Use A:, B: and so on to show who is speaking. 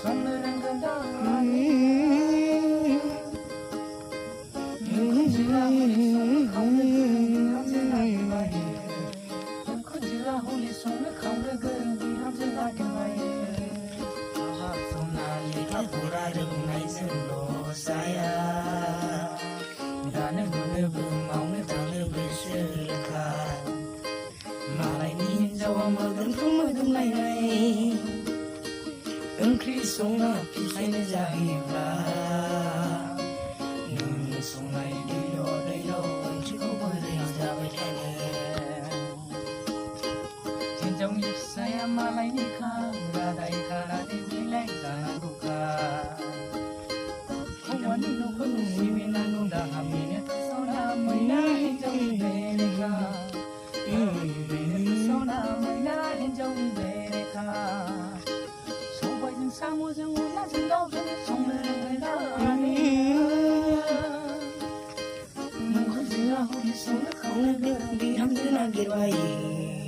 A: 손을 흔들어 ओंख्रि संना फिसायनो जाहोयोब्ला नों संनाय दैल' ओंख्रिखौ बोरै जाबाय थानो हिनजावनि फिसाया मालायनिखा रादाय खानानै बिलाइ जानांगौखा हौवानि न'खरखौ सिबिनांगौ दाहामैनो सना मैना हिनजावनि बेरेखा सना मैना हिनजावनि बेरेखा साम'जों अनलाजों दाउजों संनो रोंलायनानै नोंखौ जोंहा हरै संनो खावनो गोरों बिहामजो नागिरबायो